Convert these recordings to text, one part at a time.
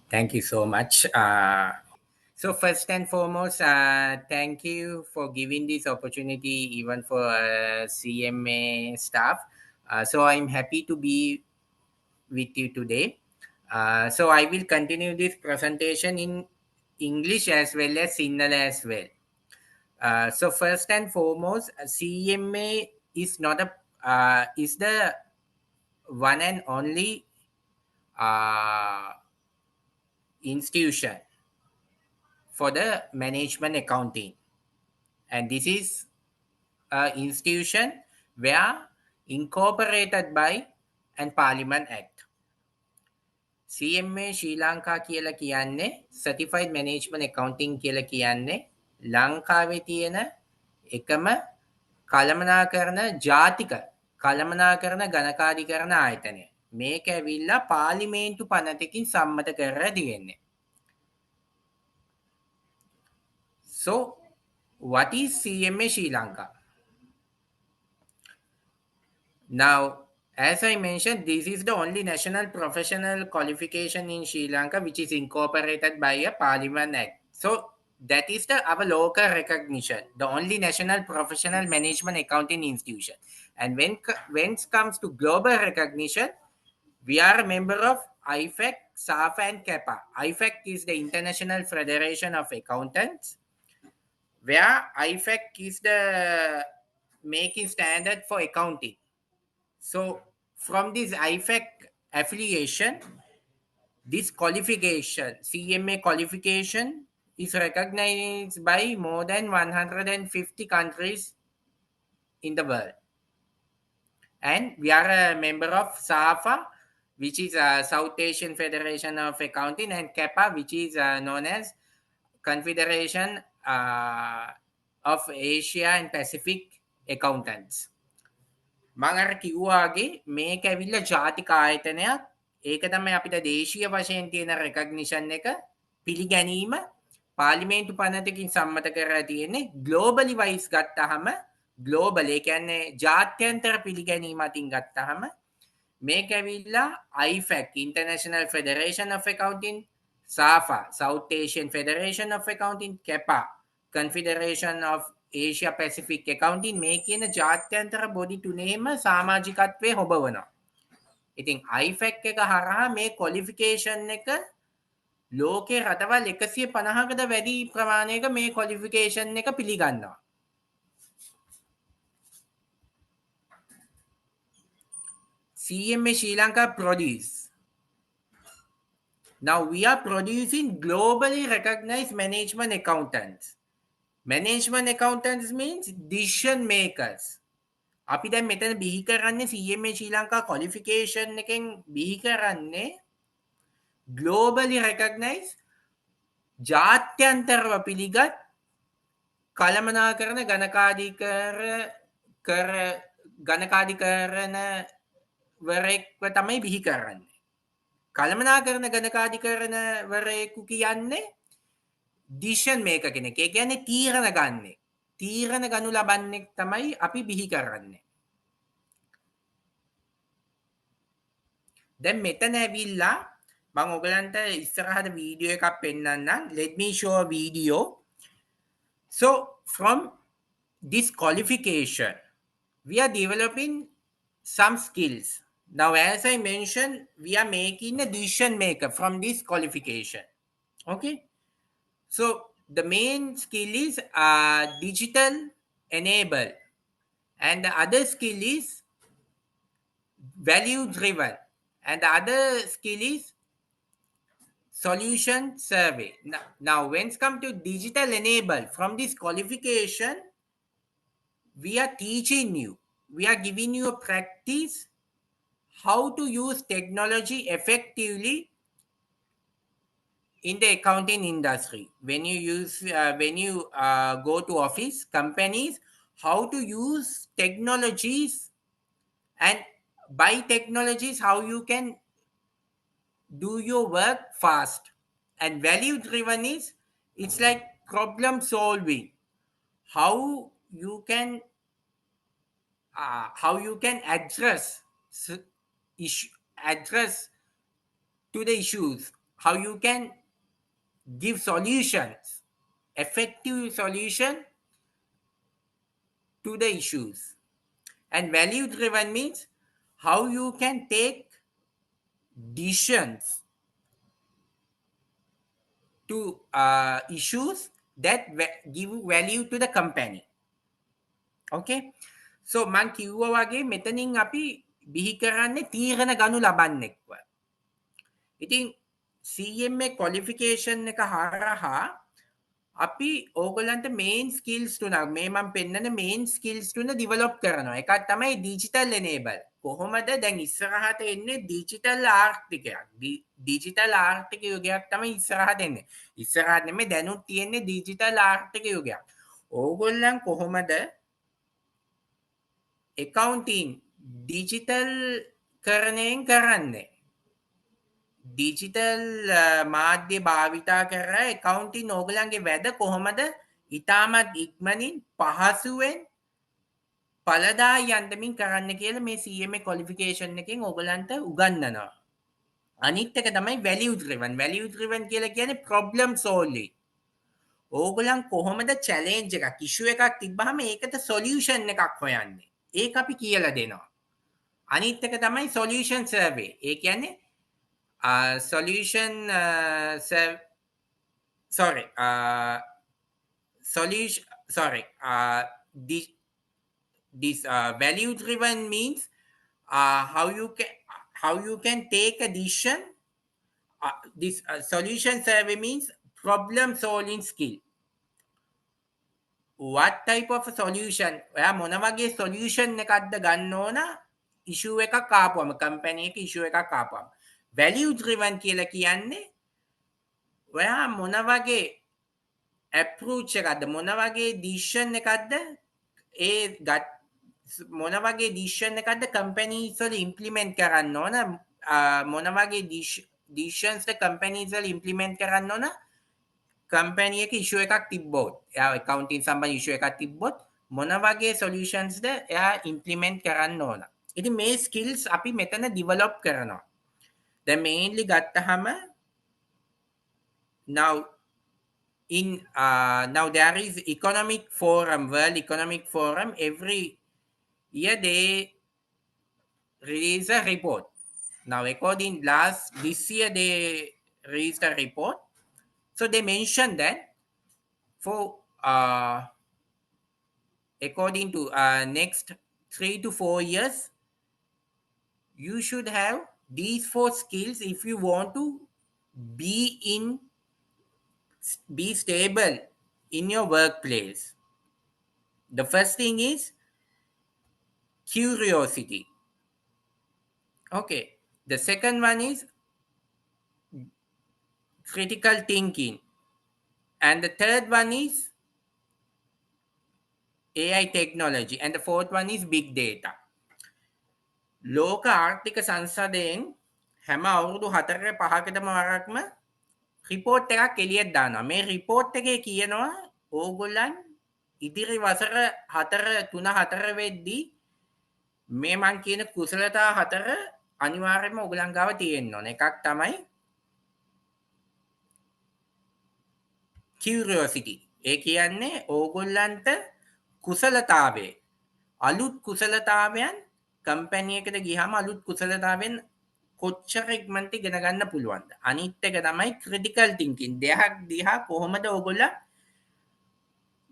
Thank you so much. So first and foremost, thank you for giving this opportunity even for CMA staff. So I'm happy to be with you today. So I will continue this presentation in English as well as Sinhala as well. So first and foremost, CMA is not a is the one and only uh, institution for the management accounting, and this is a institution where incorporated by and Parliament Act. CMA ශ්‍රී ලංකා කියලා කියන්නේ Certified Management Accounting කියලා කියන්නේ ලංකාවේ තියෙන එකම කළමනාකරන ජාතික කළමනාකරන ගණකාධිකරණ ආයතනය. මේක ඇවිල්ලා පාර්ලිමේන්තු පනතකින් සම්මත කරලා තියෙන්නේ. So, what is CMA Sri Lanka? Now, as I mentioned, this is the only national professional qualification in Sri Lanka which is incorporated by a Parliament Act. So, that is our local recognition, the only national professional management accounting institution. And when it comes to global recognition, we are a member of IFAC, SAFA, and CAPA. IFAC is the International Federation of Accountants, where IFAC is the making standard for accounting. So from this IFAC affiliation, this qualification, CMA qualification, is recognized by more than 150 countries in the world. And we are a member of SAFA, which is a South Asian Federation of Accounting, and CAPA, which is known as Confederation of Asia and Pacific Accountants. මං අර කිව්වාගේ මේක ඇවිල්ලා ජාතික ආයතනයක්. ඒක තමයි අපිට දේශීය වශයෙන් තියෙන රෙකග්නිෂන් එක පිළිගැනීම පාර්ලිමේන්තු පනතකින් සම්මත කරලා තියෙන්නේ. ග්ලෝබලි වයිස් ගත්තාම ග්ලෝබල් ඒ කියන්නේ ජාත්‍යන්තර පිළිගැනීම අතින් ගත්තාම මේක ඇවිල්ලා IFAC International Federation of Accounting, SAFA South Asian Federation of Accounting, CAPA Confederation of Asia Pacific Accounting, මේ කියන ජාත්‍යන්තර බොඩි තුනේම සමාජිකත්වය හොබවනවා. ඉතින් IFAC එක හරහා මේ ක්වොලිෆිකේෂන් එක ලෝකේ රටවල් 150කට වැඩි ප්‍රමාණයක මේ ක්වොලිෆිකේෂන් එක පිළිගන්නවා. CMA Sri Lanka produce. Now we are producing globally recognized management accountants. Management accountants means decision makers. අපි දැන් මෙතන බිහි කරන්නේ CMA ශ්‍රී ලංකා qualification එකෙන් බිහි කරන්නේ globally recognized ජාත්‍යන්තරව පිළිගත් කළමනාකරන ගණකාධිකරණ වරෙක්ව තමයි බිහි කරන්නේ. කළමනාකරන ගණකාධිකරණ වරයෙකු කියන්නේ decision maker කෙනෙක්. ඒ කියන්නේ තීරණ ගන්නෙ. තීරණ ගනු ලබන්නෙක් තමයි අපි බිහි කරන්නේ. දැන් මෙතන ඇවිල්ලා මම ඔයගලන්ට ඉස්සරහට වීඩියෝ එකක් පෙන්නන්නම්. Let me show a video. So from this qualification, we are developing some skills. Now, as I mentioned, we are making a decision maker from this qualification. Okay. So the main skill is digital enable, and the other skill is value driven, and the other skill is solution survey. Now when it comes to digital enable, from this qualification, we are teaching you, we are giving you a practice how to use technology effectively in the accounting industry. When you go to office companies, how to use technologies, and by technologies how you can do your work fast. And value driven is, it's like problem solving, how you can address to the issues how you can give solutions, effective solution to the issues. And value driven means how you can take decisions to issues that give value to the company. Okay, so මං කිව්වා වගේ මෙතනින් අපි බිහි කරන්නේ තීරණ ගනු ලබන්නෙක්ව. ඉතින් CMA qualification එක හරහා අපි ඕගොල්ලන්ට මේන් ස්කිල්ස් තුනක් මේ මම පෙන්නන මේන් ස්කිල්ස් තුන ඩිවලොප් කරනවා. එකක් තමයි ඩිජිටල් එනේබල්. කොහොමද දැන් ඉස්සරහට එන්නේ ඩිජිටල් ආර්ථිකයක්. ඩිජිටල් ආර්ථික යුගයක් තමයි ඉස්සරහට එන්නේ. ඉස්සරහට නෙමෙයි දැනුත් තියෙන්නේ ඩිජිටල් ආර්ථික යුගයක්. ඕගොල්ලන් කොහොමද accounting ඩිජිටල් කරණයෙන් කරන්නේ? ඩිජිටල් මාධ්‍ය භාවිතා කර accounting ඕගොල්ලන්ගේ වැඩ කොහොමද ඉතාමත් ඉක්මනින් පහසුවෙන් පළදායි යන්තමින් කරන්න කියලා මේ CMA qualification එකෙන් ඕගොල්ලන්ට උගන්වනවා. අනිත් එක තමයි value driven. value driven කියලා කියන්නේ problem solving. ඕගොල්ලන් කොහොමද challenge එකක් issue එකක් තිබ්බහම ඒකට solution එකක් හොයන්නේ. ඒක අපි කියලා දෙනවා. අනිත් එක තමයි solution survey. ඒ කියන්නේ solution this value driven means how you can take a decision. This solution survey means problem solving skill. What type of solution ඔයා මොන වගේ solution එකක්ද ගන්න ඕන issue එකක් ආපුවම company එක issue එකක් ආපුවම. value driven කියලා කියන්නේ ඔයා මොන වගේ approach එකක්ද මොන වගේ decision එකක්ද ඒ මොන වගේ decision එකක්ද companies වල implement කරන්න ඕන මොන වගේ decisions ද companies වල implement කරන්න ඕන company එක issue එකක් තිබ්බොත් එයා accounting සම්බන්ධ issue එකක් තිබ්බොත් මොන වගේ solutions ද එයා implement කරන්න ඕන. ඉතින් මේ skills අපි මෙතන develop කරනවා. දැන් mainly ගත්තහම now there is economic forum, world economic forum. Every year they release a report. Now according this year they released a report. So they mentioned that for according to next 3 to 4 years you should have these 4 skills if you want to be stable in your workplace. The first thing is curiosity. Okay, the second one is critical thinking, and the third one is AI technology, and the fourth one is big data. ලෝක ආර්ථික සංසදයෙන් හැම අවුරුදු 4 5කටම වරක්ම report එකක් එළියට දානවා. මේ report එකේ කියනවා ඕගොල්ලන් ඉදිරි වසර 4 වෙද්දී මේ මං කියන කුසලතා 4 අනිවාර්යයෙන්ම ඕගොල්ලන් ගාව තියෙන්න ඕන. එකක් තමයි curiosity. ඒ කියන්නේ ඕගොල්ලන්ට කුසලතාවය අලුත් කුසලතාවයන් කම්පැනි එකට ගියාම අලුත් කුසලතාවයන් කොච්චර ඉක්මනට ඉගෙන ගන්න පුළුවන්ද? අනිත් එක තමයි critical thinking. දෙයක් දිහා කොහොමද ඕගොල්ලෝ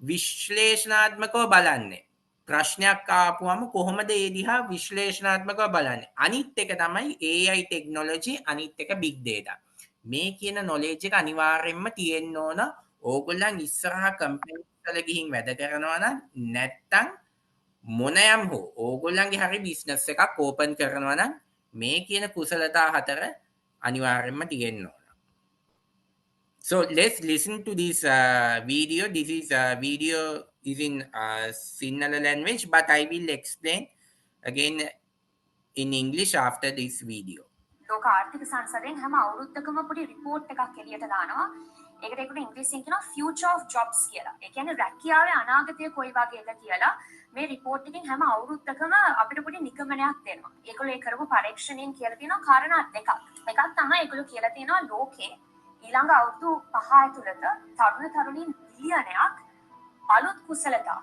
විශ්ලේෂණාත්මකව බලන්නේ? ප්‍රශ්නයක් ආපුවම කොහොමද ඒ දිහා විශ්ලේෂණාත්මකව බලන්නේ? අනිත් එක තමයි AI technology, අනිත් එක big data. මේ කියන knowledge එක අනිවාර්යයෙන්ම තියෙන්න ඕන. ඕගොල්ලන් ඉස්සරහා කම්පැනි වල ගිහින් වැඩ කරනවා නම් නැත්තම් මොනයම් හෝ ඕගොල්ලන්ගේ හරි බිස්නස් එකක් ඕපන් කරනවා නම් මේ කියන කුසලතා 4 අනිවාර්යයෙන්ම තියෙන්න ඕන. So let's listen to this video. This is video is in Sinhala language, but I will explain again in English after this video. ලෝක ආර්ථික සංසදයෙන් හැම අවුරුද්දකම පොඩි report එකක් එළියට දානවා. ඒකට ඉංග්‍රීසියෙන් කියනවා future of jobs කියලා. ඒ කියන්නේ රැකියාවේ අනාගතය කොයි වගේද කියලා මේ report එකෙන් හැම අවුරුද්දකම අපිට පොඩි නිගමනයක් දෙනවා. ඒගොල්ලෝ ඒ කරපු පරීක්ෂණයෙන් කියලා තියෙනවා කාරණා දෙකක්. එකක් තමයි ඒගොල්ලෝ කියලා තියෙනවා ලෝකේ ඊළඟ අවුරුදු 5 ඇතුළත තරුණ තරුණීන් බිලියනයක් අලුත් කුසලතා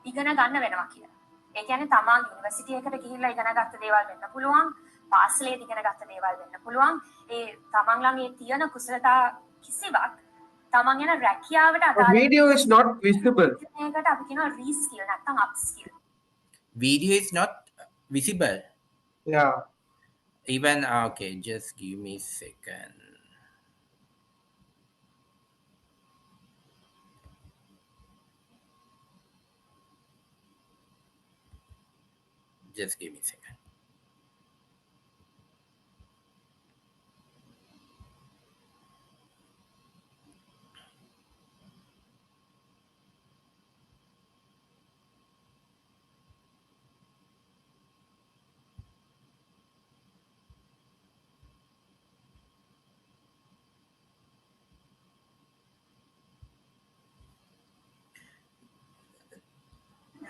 ඉගෙන ගන්න වෙනවා කියලා. ඒ කියන්නේ තමා යුනිවර්සිටි එකට ගිහිල්ලා ඉගෙන ගත්ත දේවල් වෙන්න පුළුවන්, පාසලේ ඉගෙන ගත්ත දේවල් වෙන්න පුළුවන්. ඒ තමන් ළඟ ඒ තියෙන කුසලතා කිසිවක් තමන් යන රැකියාවට අදාළ Video is not visible. මේකට අපි කියනවා රීස්කිල් නැත්නම් අප්ස්කිල්. Video is not visible. Yeah. Even okay, just give me a second. Just give me a second.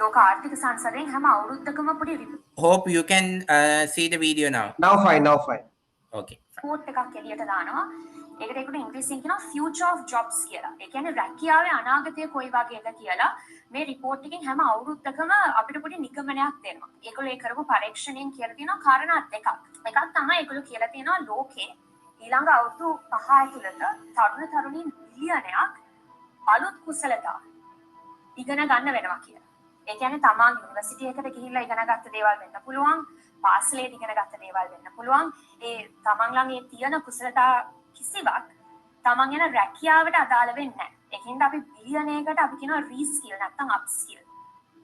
ලෝක ආර්ථික සංසදයෙන් හැම අවුරුද්දකම පොඩි Hope you can see the video now. Now fine. Okay. report එකක් එළියට දානවා. ඒකට ඒකට ඉංග්‍රීසියෙන් කියනවා future of jobs කියලා. ඒ කියන්නේ රැකියාවේ අනාගතය කොයි වගේද කියලා මේ report එකෙන් හැම අවුරුද්දකම අපිට පොඩි නිගමනයක් දෙනවා. ඒගොල්ලෝ ඒ කරපු පරීක්ෂණයෙන් කියලා තියෙනවා කාරණා දෙකක්. එකක් තමයි ඒගොල්ලෝ කියලා තියෙනවා ලෝකේ ඊළඟ අවුරුදු 5 ඇතුළත තරුණ තරුණීන් බිලියනයක් අලුත් කුසලතා ඉගෙන ගන්න වෙනවා කියලා. ඒ කියන්නේ තමා යුනිවර්සිටි එකට ගිහිල්ලා ඉගෙන ගත්ත දේවල් වෙන්න පුළුවන්, පාසලේ ඉගෙන ගත්ත දේවල් වෙන්න පුළුවන්. ඒ තමන් ළඟ ඒ තියෙන කුසලතා කිසිවක් තමන් යන රැකියාවට අදාළ වෙන්නේ නැහැ. ඒකින්ද අපි බිලියනයකට අපි කියනවා රීස්කිල් නැත්නම් අප්ස්කිල්.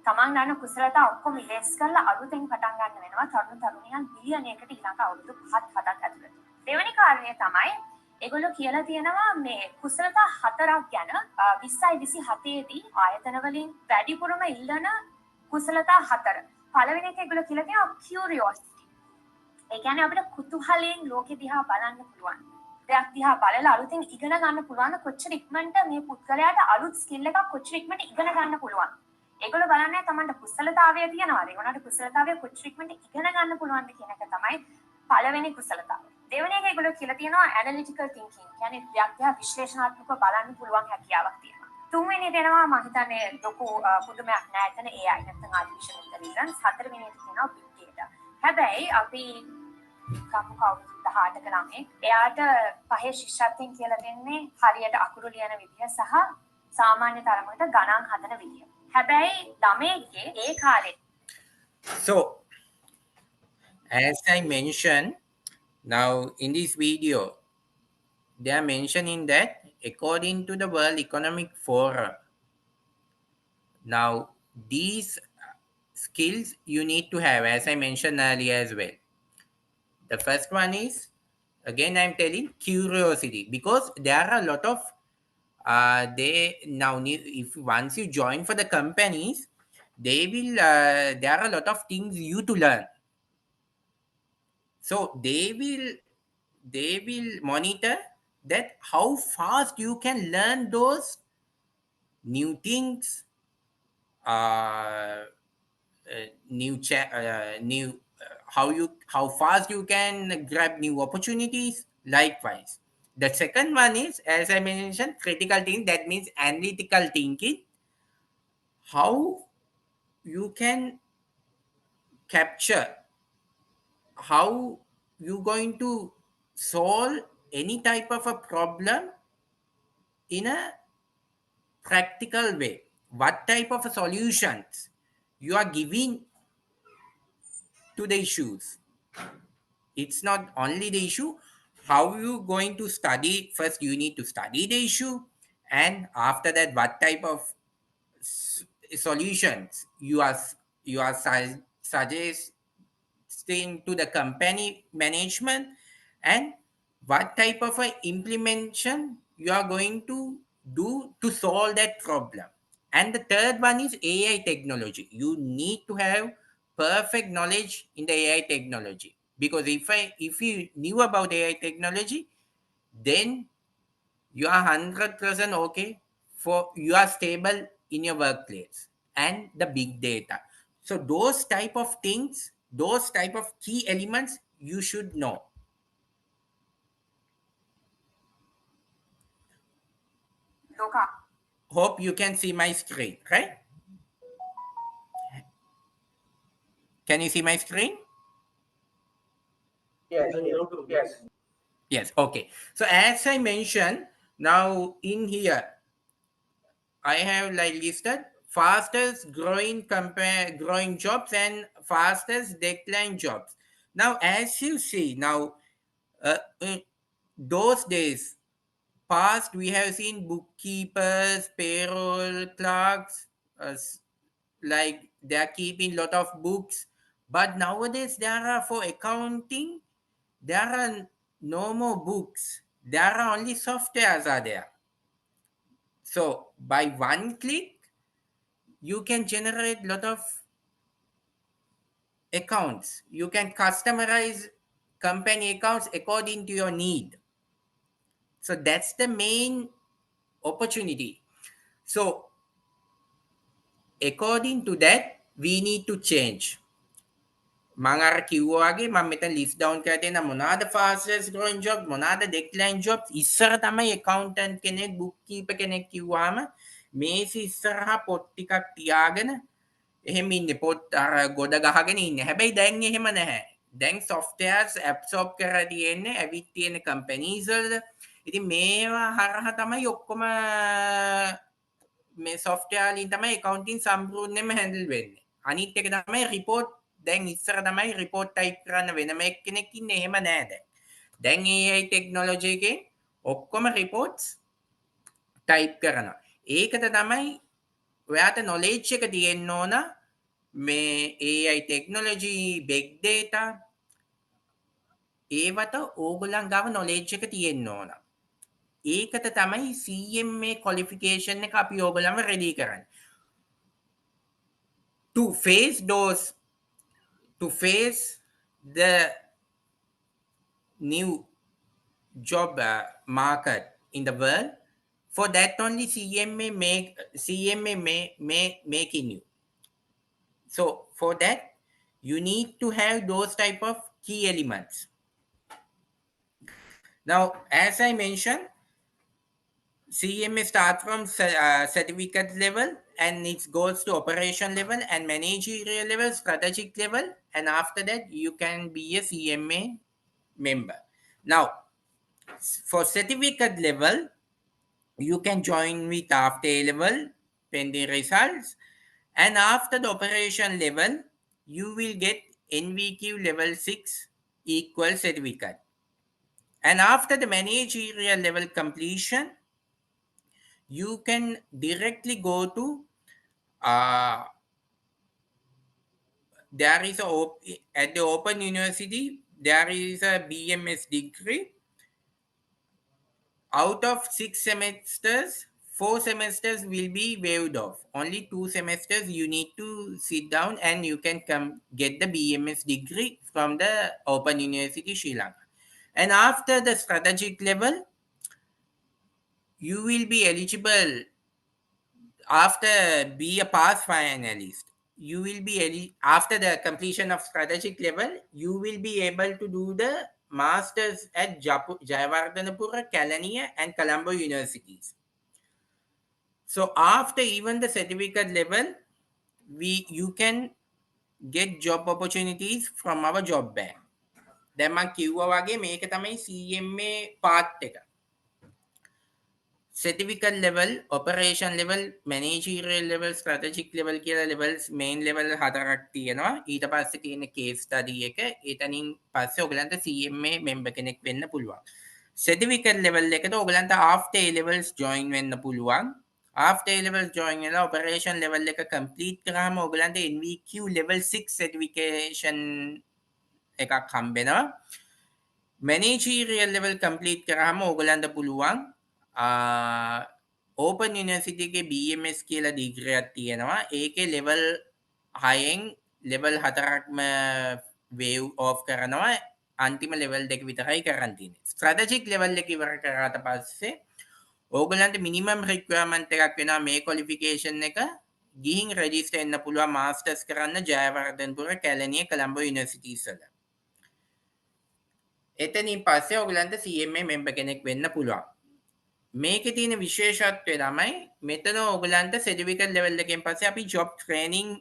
තමන් ගන්න කුසලතා ඔක්කොම ඉරේස් කරලා අලුතෙන් පටන් ගන්න වෙනවා තරුණ තරුණියන් බිලියනයකට ඊළඟ අවුරුදු 5-7ක් ඇතුළත. දෙවෙනි කාරණය තමයි ඒගොල්ලෝ කියලා තියෙනවා මේ කුසලතා 4ක් ගැන 2027 දී ආයතන වලින් වැඩිපුරම ඉල්ලන කුසලතා 4. පළවෙනි එක ඒගොල්ලෝ කියලා තියෙනවා curiosity. ඒ කියන්නේ අපිට කුතුහලයෙන් ලෝකෙ දිහා බලන්න පුළුවන්. දෙයක් දිහා බලලා අලුතෙන් ඉගෙන ගන්න පුළුවන් කොච්චර ඉක්මනට මේ පුද්ගලයාට අලුත් ස්කිල් එකක් කොච්චර ඉක්මනට ඉගෙන ගන්න පුළුවන්. ඒගොල්ලෝ බලන්නේ තමන්ට කුසලතාවය තියෙනවාද? ඒගොල්ලන්ට කුසලතාවය කොච්චර ඉක්මනට ඉගෙන ගන්න පුළුවන්ද කියන එක තමයි පළවෙනි කුසලතාවය. දෙවෙනි එක ඒගොල්ලෝ කියලා තියෙනවා ඇනලිටිකල් තින්කින්. කියන්නේ දෙයක් දිහා විශ්ලේෂණාත්මකව බලන්න පුළුවන් හැකියාවක් තියෙනවා. තුන්වෙනි දෙනවා මම හිතන්නේ ලොකු පුදුමයක් නෑ එතන AI නැත්නම් artificial intelligence. හතරවෙනි එක තියෙනවා big data. හැබැයි අපි කවුරු 18ක ළමෙක් එයාට පහේ ශිෂ්‍යත්වයෙන් කියලා දෙන්නේ හරියට අකුරු ලියන විදිය සහ සාමාන්‍ය තරමකට ගණන් හදන විදිය. හැබැයි ළමෙක්ගේ ඒ කාලේ So, as I mentioned, now in this video, they are mentioning that according to the World Economic Forum, now these skills you need to have, as I mentioned earlier as well. The first one is, again I'm telling, curiosity, because there are a lot of they now need, if once you join for the companies, they will there are a lot of things you to learn. So they will monitor that how fast you can learn those new things, how fast you can grab new opportunities. Likewise, the second one is, as I mentioned, critical thinking. That means analytical thinking. How you can capture, how you going to solve any type of a problem in a practical way. What type of solutions you are giving to the issues. It's not only the issue, how you going to study. First you need to study the issue, and after that what type of solutions you are suggesting to the company management, and what type of a implementation you are going to do to solve that problem. And the third one is AI technology. You need to have perfect knowledge in the AI technology, because if you knew about AI technology, then you are 100% okay, for you are stable in your workplace. and the big data. So those type of things, those type of key elements you should know. Loka. Hope you can see my screen, right? Can you see my screen? Yes. Yes. Yes, okay. So as I mentioned, now in here, I have like listed fastest growing jobs and fastest decline jobs. Now, as you see, now in those days, past we have seen bookkeepers, payroll clerks, like they are keeping lot of books. But nowadays, there are for accounting, there are no more books. There are only softwares are there. So by one click, you can generate lot of accounts. You can customize company accounts according to your need. So that's the main opportunity. So according to that, we need to change. මං අර කිව්වා වගේ මම මෙතන list down කරලා තියෙන මොනවාද fastest growing job මොනවාද decline jobs ඉස්සර තමයි accountant කෙනෙක් book keeper කෙනෙක් කිව්වාම මේසි ඉස්සරහා පොත් ටිකක් තියාගෙන එහෙම ඉන්නේ පොත් අර ගොඩ ගහගෙන ඉන්නේ. හැබැයි දැන් එහෙම නැහැ. දැන් softwares absorb කරලා තියෙන්නේ ඇවිත් තියෙන companies වලද. ඉතින් මේවා හරහා තමයි ඔක්කොම මේ software වලින් තමයි accounting සම්පූර්ණයෙන්ම handle වෙන්නේ. අනිත් එක තමයි report දැන් ඉස්සර තමයි report type කරන්න වෙනම එක්කෙනෙක් ඉන්නේ එහෙම නෑ දැන්. දැන් AI technology එකෙන් ඔක්කොම reports type කරනවා. ඒකට තමයි ඔයාට knowledge එක තියෙන්න ඕන මේ AI technology, big data ඒවට ඕගොල්ලන් ගාව knowledge එක තියෙන්න ඕන. ඒකට තමයි CMA qualification එක අපි ඕගොල්ලන්ව ready කරන්නේ. To face the new job market in the world, for that only CMA making you. So for that you need to have those type of key elements. Now as I mentioned, CMA starts from certificate level and it goes to operation level and managerial level, strategic level, and after that you can be a CMA member. Now for certificate level, you can join with after A level pending results, and after the operation level you will get NVQ level 6 equal certificate, and after the managerial level completion you can directly go to there is at the Open University there is a BMS degree. Out of 6 semesters, 4 semesters will be waived off. Only 2 semesters you need to sit down and you can come get the BMS degree from the Open University Sri Lanka. And after the strategic level, you will be eligible after be a pass finalist. You will be after the completion of strategic level, you will be able to do the masters at Jayawardhanapura, Kelaniya and Colombo universities. So after even the certificate level, you can get job opportunities from our job bank. දැන් මම කිව්වා වගේ මේක තමයි CMA part එක. certificate level, operation level, managerial level, strategic level කියලා levels main level හතරක් තියෙනවා. ඊට පස්සේ තියෙන case study එක. එතනින් පස්සේ ඔයගලන්ට CMA member කෙනෙක් වෙන්න පුළුවන්. certificate level එකට ඔයගලන්ට after A levels join වෙන්න පුළුවන්. after A levels join වෙලා operation level එක complete කරාම ඔයගලන්ට NVQ level 6 certification එකක් හම්බෙනවා. managerial level complete කරාම ඔයගලන්ට පුළුවන් Open University එකේ BMS කියලා ඩිග්‍රියක් තියෙනවා. ඒකේ level 6න් level 4ක්ම wave off කරනවා. අන්තිම level 2 විතරයි කරන් තියෙන්නේ. strategic level එක ඉවර කරාට පස්සේ ඕගලන්ට minimum requirement එකක් වෙනවා මේ qualification එක ගිහින් රෙජිස්ටර් වෙන්න පුළුවන් මාස්ටර්ස් කරන්න ජයවර්ධනපුර කැලණිය කොළඹ යුනිවර්සිටිස් වල. එතනින් පස්සේ ඔයගලන්ට CMA member කෙනෙක් වෙන්න පුළුවන්. මේකේ තියෙන විශේෂත්වය තමයි මෙතන ඔයගලන්ට සර්ටිෆිකේට් ලෙවල් එකෙන් පස්සේ අපි ජොබ් ට්‍රේනින්ග්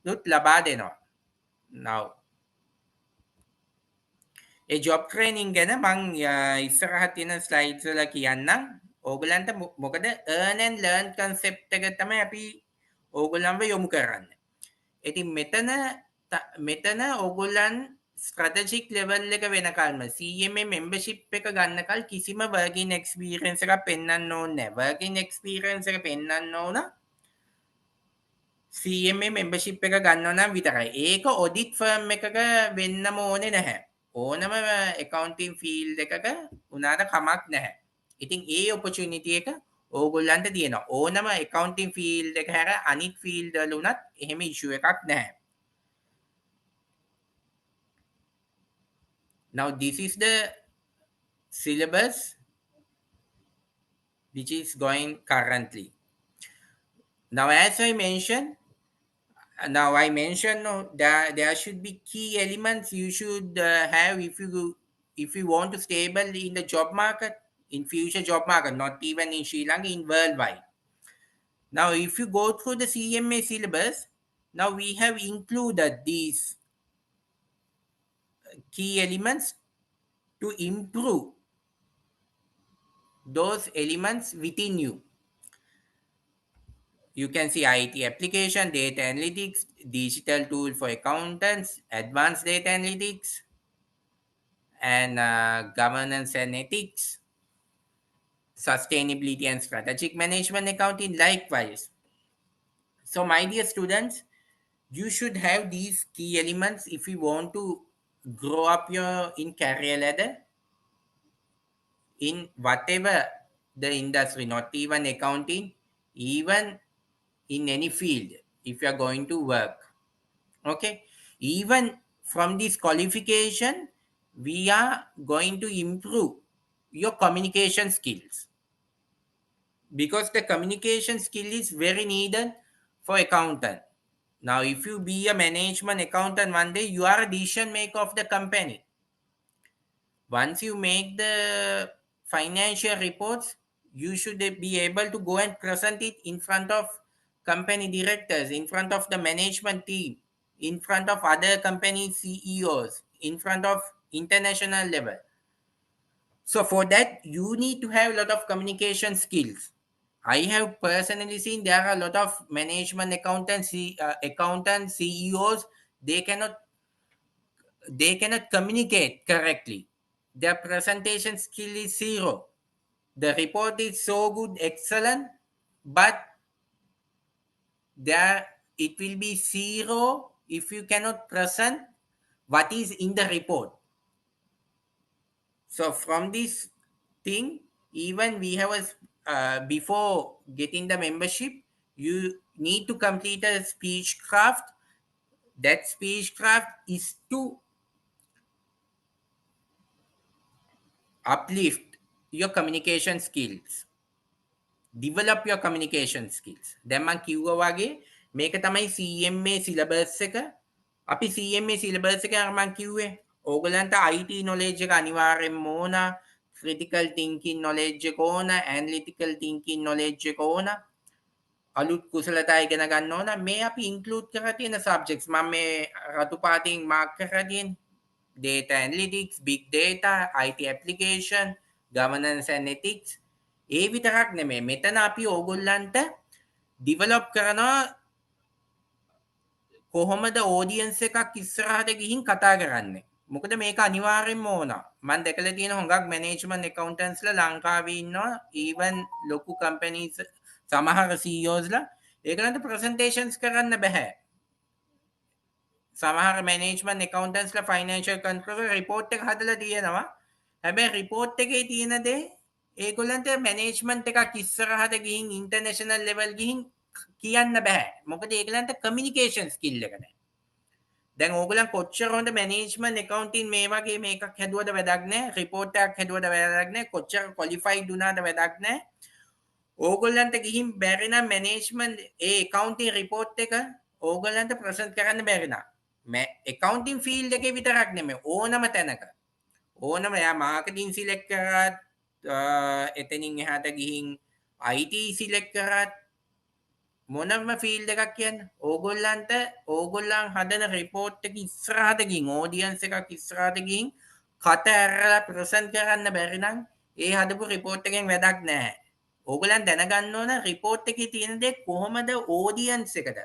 උත් ලබා දෙනවා. now ඒ ජොබ් ට්‍රේනින්ග් ගැන මං ඉස්සරහ තියෙන ස්ලයිඩ්ස් වල කියන්නම්. ඕගලන්ට මොකද earn and learn concept එක තමයි අපි ඕගලන්ව යොමු කරන්නේ. ඉතින් මෙතන ඕගලන් strategic level එක වෙනකල්ම CMA membership එක ගන්නකල් කිසිම working experience එකක් පෙන්වන්න ඕනේ නැහැ. working experience එක පෙන්වන්න ඕන CMA membership එක ගන්නවා නම් විතරයි. ඒක audit firm එකක වෙන්නම ඕනේ නැහැ. ඕනම accounting field එකක උනාට කමක් නැහැ. ඉතින් ඒ opportunity එක ඕගොල්ලන්ට තියෙනවා. ඕනම accounting field එක හැර අනිත් field වල උනත් එහෙම issue එකක් නැහැ. Now this is the syllabus which is going currently. Now as I mentioned, there should be key elements you should have if you want to stable in the job market, in future job market, not even in Sri Lanka, in worldwide. Now if you go through the CMA syllabus, now we have included these key elements to improve those elements within you. You can see IT application, data analytics, digital tool for accountants, advanced data analytics, and governance and ethics, sustainability and strategic management accounting likewise. So my dear students, you should have these key elements if you want to grow up in career ladder in whatever the industry, not even accounting, even in any field if you are going to work. Okay, even from this qualification we are going to improve your communication skills, because the communication skill is very needed for accountant. Now if you be a management accountant one day, you are a decision maker of the company. Once you make the financial reports, you should be able to go and present it in front of company directors, in front of the management team, in front of other company CEOs, in front of international level. So for that, you need to have a lot of communication skills. I have personally seen there are a lot of management accountants, CEOs, they cannot communicate correctly. Their presentation skill is zero. The report is so good, excellent, but it will be zero if you cannot present what is in the report. So from this thing, even we have before getting the membership, you need to complete a speech craft. That speech craft is to uplift your communication skills, develop your communication skills. දැන් මම කිව්වා වගේ මේක තමයි CMA syllabus එක. අපි CMA syllabus එක මම කිව්වේ ඕගලන්ට IT knowledge එක අනිවාර්යෙන්ම ඕන, critical thinking knowledge එක ඕන, analytical thinking knowledge එක ඕන, අලුත් කුසලතා ඉගෙන ගන්න ඕන. මේ අපි include කරලා තියෙන subjects මම මේ රතු පාටින් mark කරලා තියෙන data analytics, big data, IT application, governance and ethics. ඒ විතරක් නෙමෙයි, මෙතන අපි ඕගොල්ලන්ට develop කරනවා කොහොමද audience එකක් ඉස්සරහට ගිහින් කතා කරන්නේ. මොකද මේක අනිවාර්යෙන්ම ඕන. මම දැකලා තියෙන හොඟක් management accountantsලා ලංකාවේ ඉන්නවා, even ලොකු companies සමහර CEOsලා ඒගොල්ලන්ට presentations කරන්න බෑ. සමහර management accountantsලා financial control report එක හදලා තියෙනවා. හැබැයි report එකේ තියෙන දේ ඒගොල්ලන්ට management එකක් ඉස්සරහට ගිහින් international level ගිහින් කියන්න බෑ. මොකද ඒගොල්ලන්ට communication skill එක නැහැ. දැන් ඕගොල්ලන් කොච්චර හොඳ management accounting මේ වගේ මේකක් හැදුවද වැඩක් නැහැ. report එකක් හැදුවද වැඩක් නැහැ. කොච්චර qualified වුණාද වැඩක් නැහැ. ඕගොල්ලන්ට ගිහින් බැරි නම් මැනේජ්මන්ට් ඒ accounting report එක ඕගොල්ලන්ට present කරන්න බැරි නම් accounting field එකේ විතරක් නෙමෙයි ඕනම තැනක ඕනම යා marketing select කරත් එතනින් එහාට ගිහින් IT select කරත් මොනම ෆීල්ඩ් එකක් කියන්න ඕගොල්ලන්ට ඕගොල්ලන් හදන රිපෝට් එක ඉස්සරහට ගිහින් ඔඩියන්ස් එකක් ඉස්සරහට ගිහින් කට ඇරලා ප්‍රසන්ට් කරන්න බැරි නම් ඒ හදපු රිපෝට් එකෙන් වැඩක් නැහැ. ඕගොල්ලන් දැනගන්න ඕන රිපෝට් එකේ තියෙන දේ කොහොමද ඔඩියන්ස් එකට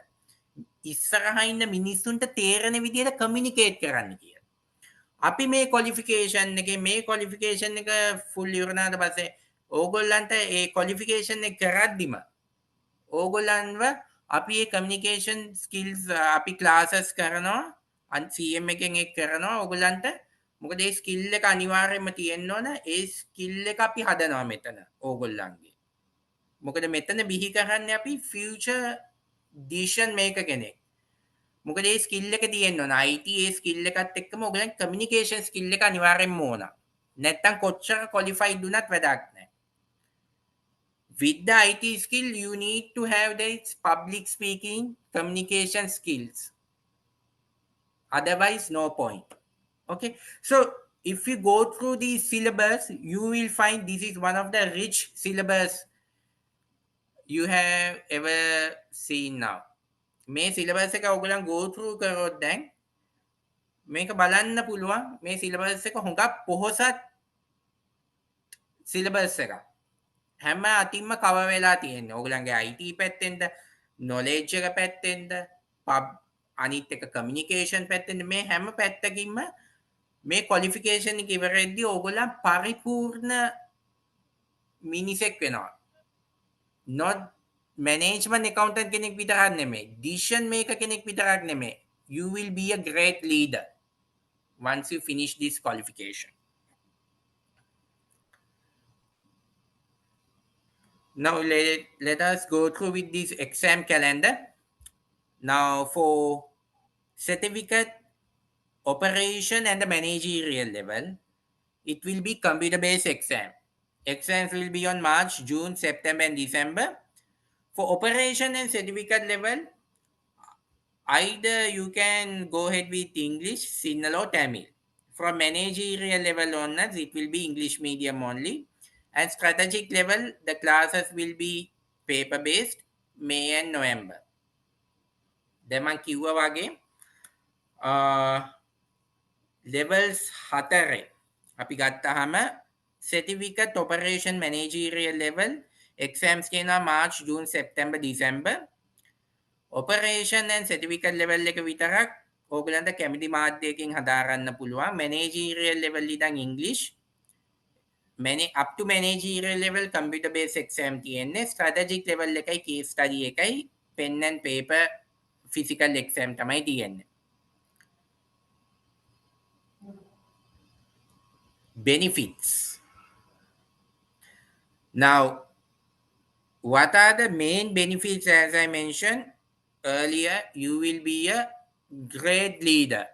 ඉස්සරහා ඉන්න මිනිස්සුන්ට තේරෙන විදිහට කමියුනිකේට් කරන්න කියලා. අපි මේ ක්වොලිෆිකේෂන් එකේ මේ ක්වොලිෆිකේෂන් එක ෆුල් ඉවරනාට පස්සේ ඕගොල්ලන්ට ඒ ක්වොලිෆිකේෂන් එක කරද්දිම ඕගොල්ලන්ව අපි ඒ කමියුනිකේෂන් ස්කිල්ස් අපි ක්ලාසස් කරනවා CM එකෙන් ඒක කරනවා ඕගොල්ලන්ට මොකද ඒ ස්කිල් එක අනිවාර්යයෙන්ම තියෙන්න ඕන ඒ ස්කිල් එක අපි හදනවා මෙතන ඕගොල්ලන්ගේ මොකද මෙතන බිහි කරන්නේ අපි ෆියුචර් ඩිසිෂන් මේකර් කෙනෙක් මොකද ඒ ස්කිල් එක තියෙන්න ඕන IT ඒ ස්කිල් එකත් එක්කම ඕගොල්ලන් කමියුනිකේෂන් ස්කිල් එක අනිවාර්යයෙන්ම ඕන නැත්තම් කොච්චර ක්වොලිෆයිඩ් වුණත් වැඩක් නැහැ. With the IT skill, you need to have this public speaking communication skills. Otherwise, no point. Okay. So if you go through the syllabus, you will find this is one of the rich syllabus you have ever seen now. මේ syllabus එක ඔයගොල්ලන් go through කරොත් දැන් මේක බලන්න පුළුවන් මේ syllabus එක හුඟක් පොහොසත් syllabus එකක්. හැම අතින්ම කව වෙලා තියෙන්නේ ඕගොල්ලන්ගේ IT පැත්තෙන්ද knowledge එක පැත්තෙන්ද අනිත් එක communication පැත්තෙන්ද මේ හැම පැත්තකින්ම මේ qualification එක ඉවරෙද්දී ඕගොල්ලන් පරිපූර්ණ මිනිසෙක් වෙනවා not management accountant කෙනෙක් විතරක් නෙමෙයි decision maker කෙනෙක් විතරක් නෙමෙයි you will be a great leader once you finish this qualification. Now let us go through with this exam calendar. Now for certificate operation and the managerial level, it will be computer-based exam. Exams will be on March, June, September and December. For operation and certificate level, either you can go ahead with English, Sinhala or Tamil. From managerial level onwards, it will be English medium only. And strategic level, the classes will be paper-based, May and November. දැන් මම කිව්වා වගේ levels 4 අපි ගත්තාම certificate operation managerial level exams කියනවා March, June, September, December. Operation and certificate level එක විතරක් ඕගලන්ට කැමති මාධ්‍යයකින් හදාරන්න පුළුවන්. Managerial level ඉඳන් English up to managerial level computer based exam තියෙන්නේ. Strategic level එකයි case study එකයි pen and paper physical exam තමයි තියෙන්නේ. Benefits. Now, what are the main benefits? As I mentioned earlier, you will be a great leader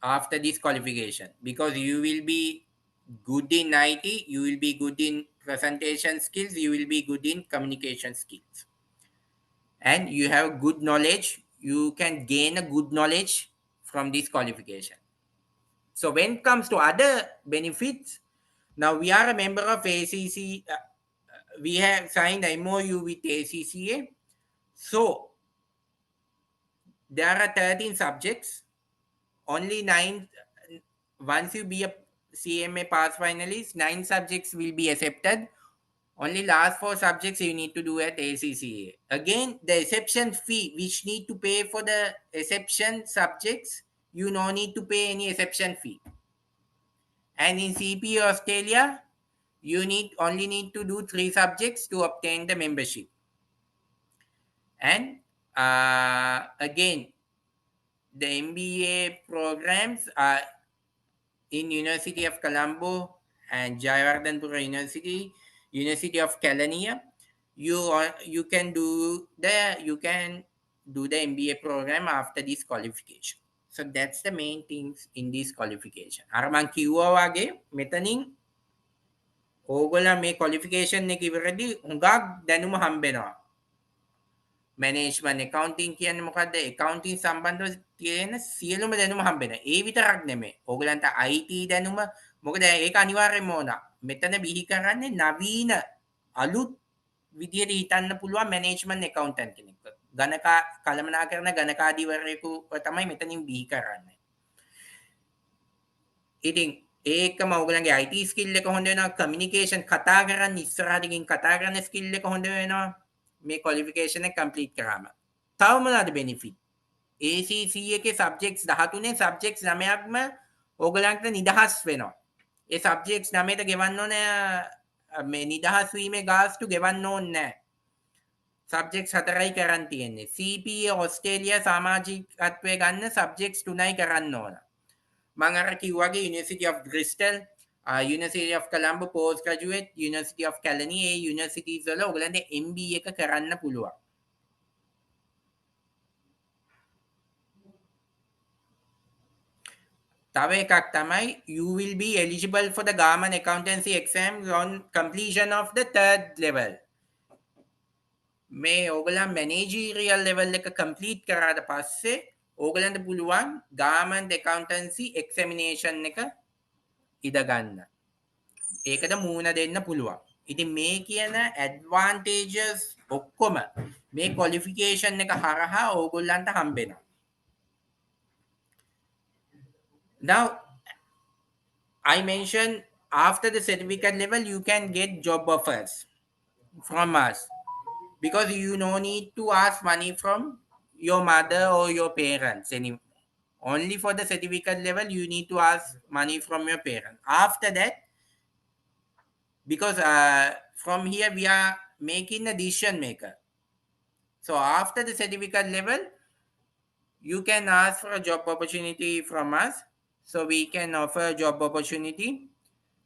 after this qualification because you will be good in IT, you will be good in presentation skills, you will be good in communication skills. And you have good knowledge, you can gain a good knowledge from this qualification. So when it comes to other benefits, now we are a member of ACC, we have signed MOU with ACCA. So there are 13 subjects, only 9, once you be a CMA pass finalist, 9 subjects will be accepted. Only last 4 subjects you need to do at ACCA. Again, the exception fee which need to pay for the exception subjects, you no need to pay any exception fee. And in CPA Australia, you only need to do 3 subjects to obtain the membership. And again, the MBA programs are in University of Colombo and Jayawardhanpura University, University of Kelaniya. You can do the MBA program after this qualification. So that's the main things in this qualification. අර මං කිව්වා වගේ මෙතනින් ඕගොල්ලන් මේ qualification එක ඉවරදී හුඟක් දැනුම හම්බෙනවා. management accounting කියන්නේ මොකද්ද? accounting සම්බන්ධව තියෙන සියලුම දැනුම හම්බෙනවා. ඒ විතරක් නෙමෙයි. ඕගොල්ලන්ට IT දැනුම මොකද ඒක අනිවාර්යෙන්ම ඕන. මෙතන බිහි කරන්නේ නවීන අලුත් විදියට හිතන්න පුළුවන් management accountant කෙනෙක්. ගණකා කළමනා කරන ගණකාධිවරයෙකු තමයි මෙතනින් බිහි කරන්නේ. ඉතින් ඒකම ඔයගලගේ IT skill එක හොඳ වෙනවා, communication කතා කරන්න ඉස්සරහට ගින් කතා කරන skill එක හොඳ වෙනවා මේ qualification එක complete කරාම. තව මොනවද benefit? ACC එකේ subjects 13 subjects 9ක්ම ඔයගලන්ට නිදහස් වෙනවා. ඒ subjects 9ට ගෙවන්න ඕනේ මේ නිදහස් වීමේ ගාස්තු ගෙවන්න ඕනේ නැහැ. subjects 4යි කරන් තියෙන්නේ. CPA ඕස්ට්‍රේලියා සමාජිකත්වයේ ගන්න subjects 3යි කරන්න ඕන. මම අර කිව්වාගේ University of Bristol, University of Colombo postgraduate, University of Calgary A universities වල ඔයගලන්ට MBA එක කරන්න පුළුවන්. තව එකක් තමයි you will be eligible for the government accountancy exam on completion of the third level. මේ ඕගලන් managerial level එක complete කරාට පස්සේ ඕගලන්ට පුළුවන් government accountancy examination එක ඉඩ ගන්න. ඒකට මූණ දෙන්න පුළුවන්. ඉතින් මේ කියන advantages ඔක්කොම මේ qualification එක හරහා ඕගොල්ලන්ට හම්බෙනවා. Now, I mentioned after the certificate level, you can get job offers from us because you no need to ask money from your mother or your parents anymore. Only for the certificate level, you need to ask money from your parents. After that, because from here we are making a decision maker. So after the certificate level, you can ask for a job opportunity from us. So we can offer a job opportunity.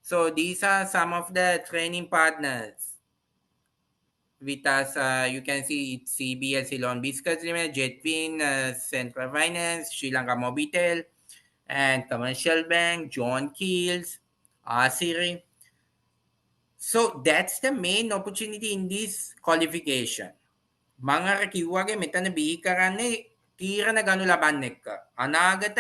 So these are some of the training partners with us. You can see it's CBL, Ceylon Biscuits Limited, Jetwin, Central Finance, Sri Lanka Mobitel, and Commercial Bank, John Keels, Asiri. So that's the main opportunity in this qualification. මම අර කිව්වාගේ මෙතන බිහි කරන්නේ තීරණ ගනු ලබන්න එක්ක. අනාගත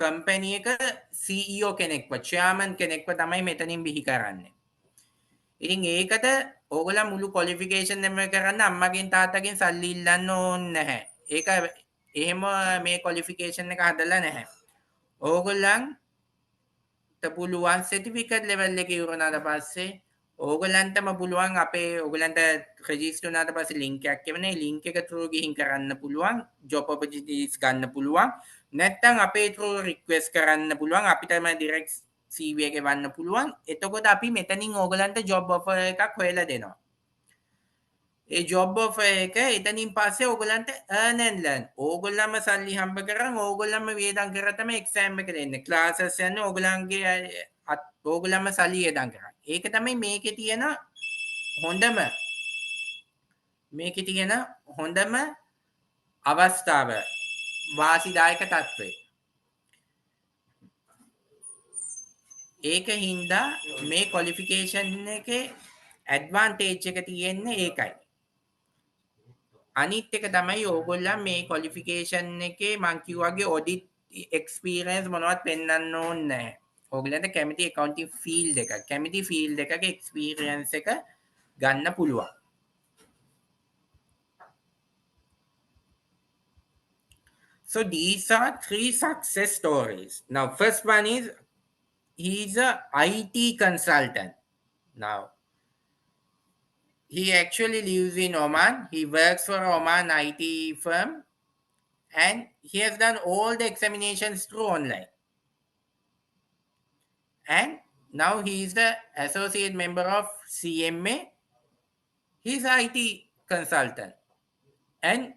කම්පැනි එක CEO කෙනෙක්ව, chairman කෙනෙක්ව තමයි මෙතනින් බිහි කරන්නේ. ඉතින් ඒකට ඕගොල්ලන් මුළු qualification එකම කරන්න අම්මගෙන් තාත්තගෙන් සල්ලි ඉල්ලන්න ඕනේ නැහැ. ඒක එහෙම මේ qualification එක හදලා නැහැ. ඕගොල්ලන්ට පුළුවන් certificate level එක ඉවරනාට පස්සේ ඕගොල්ලන්ටම පුළුවන් අපේ ඕගොල්ලන්ට register වුණාට පස්සේ link එකක් එවනේ link එක through ගිහින් කරන්න පුළුවන් job opportunities ගන්න පුළුවන්. නැත්තම් අපේ through request කරන්න පුළුවන් අපිටම direct CV එක එවන්න පුළුවන්. එතකොට අපි මෙතනින් ඕගලන්ට job offer එකක් හොයලා දෙනවා. ඒ job offer එක එතනින් පස්සේ ඕගලන්ට earn and learn. ඕගොල්ලන්ම සල්ලි හම්බ කරන් ඕගොල්ලන්ම වේදම් කරලා තමයි exam එක දෙන්නේ. classes යන්නේ ඕගලන්ගේ ඕගොල්ලන්ම සල්ලි වේදම් කරන්. ඒක තමයි මේකේ තියෙන හොඳම අවස්ථාව. වාසිදායක තත්ත්වය. ඒක හින්දා මේ qualification එකේ advantage එක තියෙන්නේ ඒකයි. අනිත් එක තමයි ඕගොල්ලන් මේ qualification එකේ මං කිව්වාගේ audit experience මොනවත් පෙන්වන්න ඕනේ නැහැ. ඕගොල්ලන්ට කැමති accounting field එක, කැමති field එකක experience එක ගන්න පුළුවන්. So these are 3 success stories. Now first one is he's a IT consultant. Now he actually lives in Oman. He works for Oman IT firm and he has done all the examinations through online. And now he is the associate member of CMA. He's an IT consultant. And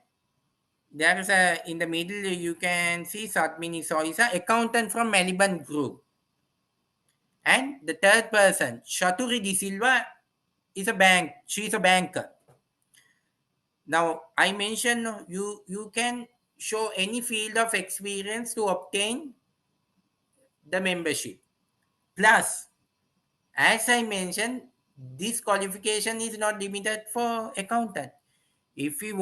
there is in the middle you can see Satmini Soisa, accountant from Melbourne Group. And the third person, Shaturi De Silva, she's a banker. Now I mentioned you can show any field of experience to obtain the membership. Plus As I mentioned, this qualification is not limited for accountant. If you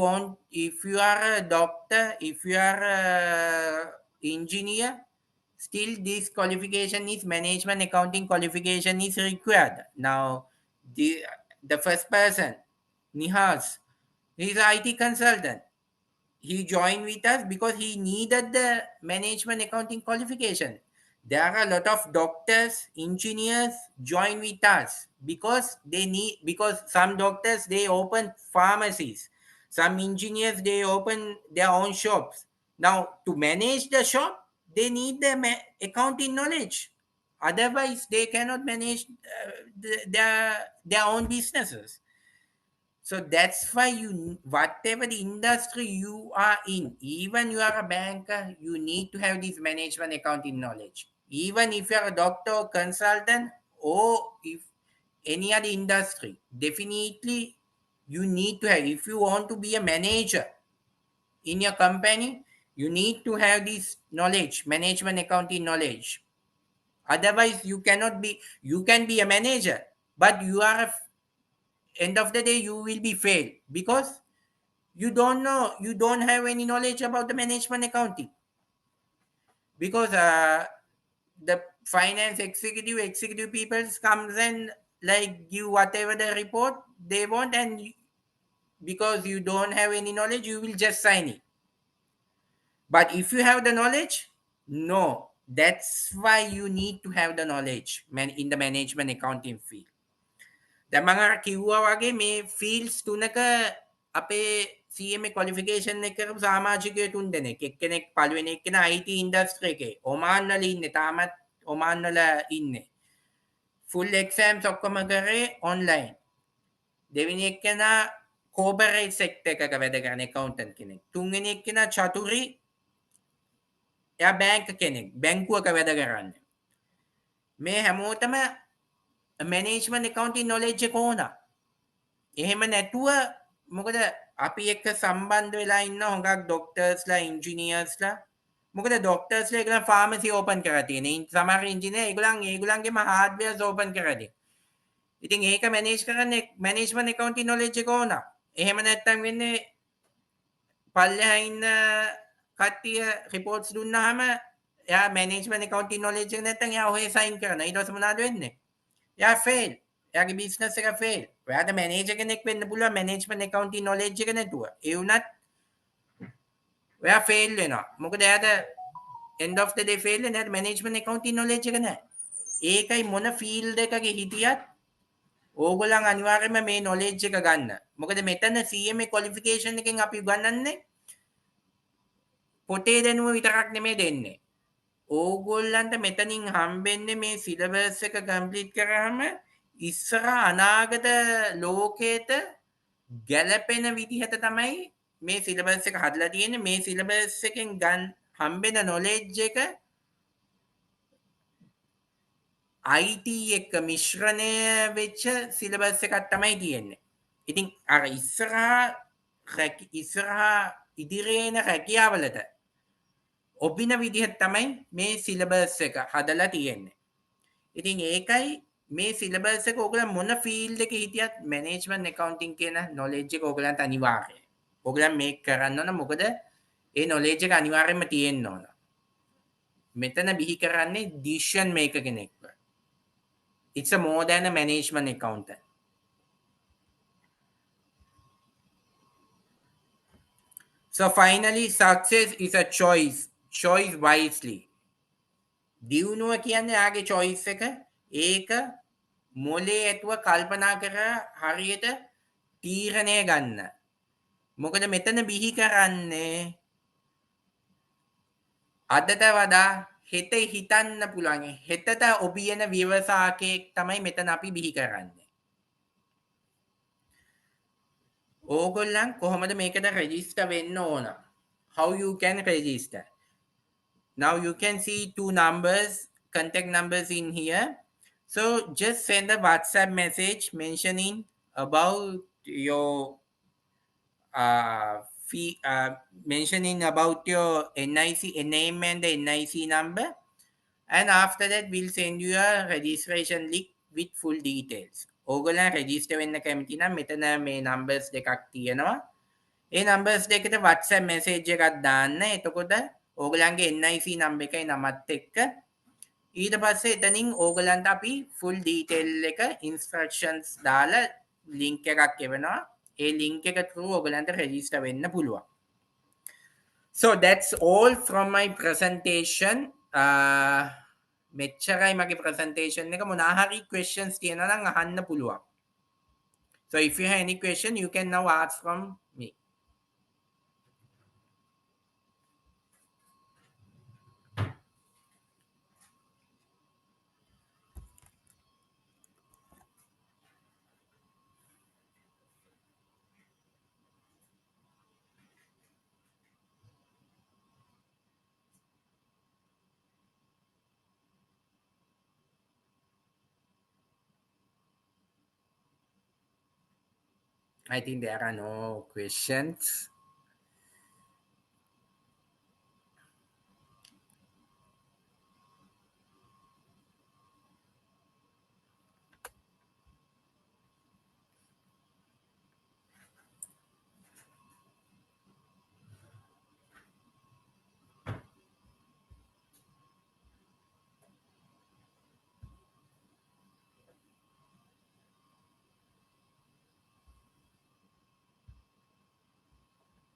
are a doctor, if you are a engineer, still this qualification is management accounting qualification is required. Now, the the first person, Nihas, he is an IT consultant. He joined with us because he needed the management accounting qualification. There are a lot of doctors, engineers join with us because some doctors they open pharmacies, some engineers they open their own shops. Now to manage the shop, they need the accounting knowledge. Otherwise, they cannot manage their own businesses. So that's why whatever the industry you are in, even you are a banker, you need to have this management accounting knowledge. Even if you are a doctor or consultant or if any other industry, definitely you need to have, if you want to be a manager in your company, you need to have this knowledge, management accounting knowledge. Otherwise, you can be a manager, but end of the day, you will be failed because you don't have any knowledge about the management accounting because the finance executive people comes and like give whatever the report they want and because you don't have any knowledge you will just sign it. But if you have the knowledge, no, that's why you need to have the knowledge in the management accounting field. දැන් මම අර කිව්වා වගේ මේ fields තුනක අපේ CMA qualification එක කරපු සමාජිකයෝ තුන් දෙනෙක් එක්කෙනෙක් පළවෙනි එක්කෙනා IT ඉන්ඩස්ට්‍රි එකේ ඔමාන් වල ඉන්නේ තාමත් ඔමාන් වල ඉන්නේ ෆුල් එක්සෑම්ස් ඔක්කොම කරේ ඔන්ලයින් දෙවෙනි එක්කෙනා කෝපරේට් සෙක්ටර් එකක වැඩ කරන accountant කෙනෙක් තුන්වෙනි එක්කෙනා චතුරි එයා බැංක් කෙනෙක් බැංකුවක වැඩ කරන්නේ මේ හැමෝටම මැනේජ්මන්ට් accounting knowledge එක ඕන. එහෙම නැතුව මොකද අපි එක්ක සම්බන්ධ වෙලා ඉන්න හොඟක් ඩොක්ටර්ස්ලා ඉන්ජිනියර්ස්ලා මොකද ඩොක්ටර්ස්ලා ඒගොල්ලන් ෆාමසි ඕපන් කරලා තියෙන. සමහර ඉන්ජිනියර් ඒගොල්ලන්ගේම හાર્ඩ්වෙයාර්ස් ඕපන් කරලා තියෙන. ඉතින් ඒක මැනේජ් කරන්න මැනේජ්මන්ට් accounting knowledge එක ඕන. එහෙම නැත්නම් වෙන්නේ පල්ලෙහා ඉන්න කට්ටිය රිපෝට්ස් දුන්නාම එයා මැනේජ්මන්ට් accounting knowledge එක නැත්නම් එයා ඔහේ සයින් කරනවා. ඊට පස්සේ මොනවද වෙන්නේ? එයා ෆේල්. එයාගේ බිස්නස් එක ෆේල්. ඔයාට මැනේජර් කෙනෙක් වෙන්න පුළුවන් මැනේජ්මන්ට් accounting knowledge එක නැතුව. ඒ වුණත් ඔයා ෆේල් වෙනවා. මොකද එයාට end of the day fail වෙන එයාට මැනේජ්මන්ට් accounting knowledge එක නැහැ. ඒකයි මොන ෆීල්ඩ් එකක හිටියත් ඕගොල්ලන් අනිවාර්යයෙන්ම මේ knowledge එක ගන්න. මොකද මෙතන CMA qualification එකෙන් අපි උගන්වන්නේ පොතේ දැනුම විතරක් නෙමෙයි දෙන්නේ. ඕගොල්ලන්ට මෙතනින් හම්බෙන්නේ මේ සිලබස් එක කම්ප්ලීට් කරාම ඉස්සර අනාගත ලෝකයට ගැලපෙන විදිහට තමයි මේ සිලබස් එක හදලා තියෙන්නේ. මේ සිලබස් එකෙන් ගන්න හම්බෙන knowledge එක IT එක මිශ්‍රණය වෙච්ච සිලබස් එකක් තමයි තියෙන්නේ. ඉතින් අර ඉස්සරහා ඉදිරියේ එන රැකියාවලට ඔබින විදිහට තමයි මේ සිලබස් එක හදලා තියෙන්නේ. ඉතින් ඒකයි මේ සිලබස් එක ඔයගොල්ලන් මොන ෆීල්ඩ් එකේ හිටියත් මැනේජ්මන්ට් accounting කියන knowledge එක ඔයගොල්ලන්ට අනිවාර්යයි. ඔයගොල්ලන් මේක කරන්න ඕන මොකද ඒ knowledge එක අනිවාර්යයෙන්ම තියෙන්න ඕන. මෙතන බිහි කරන්නේ decision maker කෙනෙක්ව. It's a more than a management accountant. So finally, success is a choice. Choice wisely. දියුණුව කියන්නේ ආගේ choice එක. ඒක මොලේ ඇතුව කල්පනා කර හරියට තීරණය ගන්න. මොකද මෙතන බිහි කරන්නේ අදට වඩා හෙට හිතන්න පුළුවන්. හෙටට ඔබියන ව්‍යවසායකයෙක් තමයි මෙතන අපි බිහි කරන්නේ. ඕගොල්ලන් කොහොමද මේකට රෙජිස්ටර් වෙන්න ඕන? How you can register? Now you can see two numbers, contact numbers in here. So just send a WhatsApp message mentioning about your mentioning about your NIC name and the NIC number. And after that, we'll send you a registration link with full details. ඕගොල්ලන් register වෙන්න කැමති නම් මෙතන මේ numbers දෙකක් තියෙනවා. ඒ numbers දෙකට WhatsApp message එකක් දාන්න. එතකොට ඕගොල්ලන්ගේ NIC number එකයි නමත් එක්ක ඊට පස්සේ එතනින් ඕගොල්ලන්ට අපි full detail එක instructions දාලා link එකක් එවනවා. ඒ link එක through ඕගොල්ලන්ට register වෙන්න පුළුවන්. So that's all from my presentation. මෙච්චරයි මගේ presentation එක. මොනවා හරි questions තියෙනවා නම් අහන්න පුළුවන්. So if you have any question, you can now ask from me. I think there are no questions.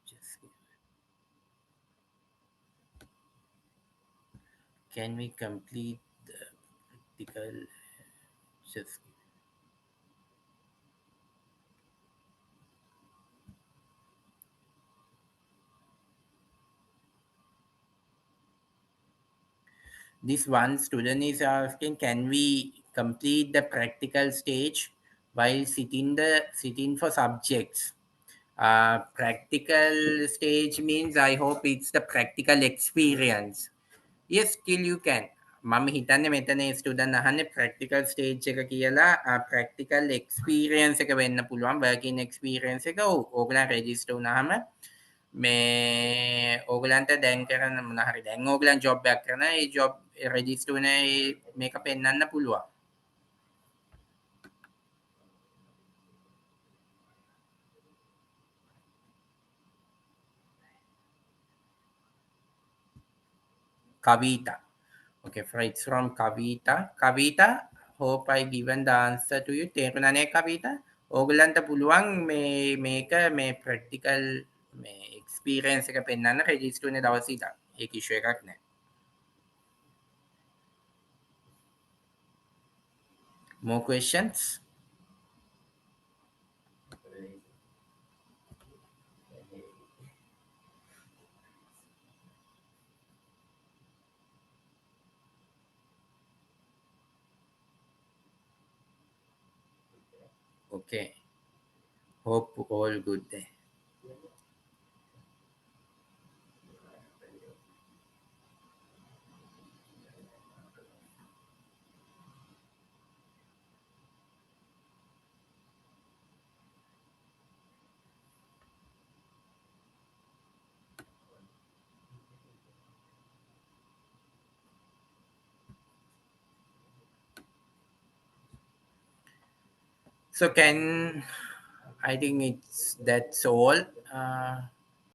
Just give it. Can we complete the practical? Just give it. This one student is asking, can we complete the practical stage while sitting for subjects? Practical stage means I hope it's the practical experience. Yes, still you can. මම හිතන්නේ මෙතන student අහන්නේ practical stage එක කියලා practical experience එක වෙන්න පුළුවන් working experience එක. ඔව් ඕගොල්ලන් register වුණාම මේ ඕගලන්ට දැන් කරන්න මොන හරි දැන් ඕගලන් ජොබ් එකක් කරන ඒ ජොබ් රෙජිස්ටර් වෙන මේක පෙන්වන්න පුළුවන්. Kavita. Okay, it's from Kavita. Kavita, hope I given the answer to you. තේරුණානේ Kavita? ඕගලන්ට පුළුවන් මේක මේ practical මේ experience එක පෙන්වන්න register වෙන දවස් ඉඳන්. ඒක issue එකක් නෑ. More questions? Okay. Hope all good there. So I think that's all.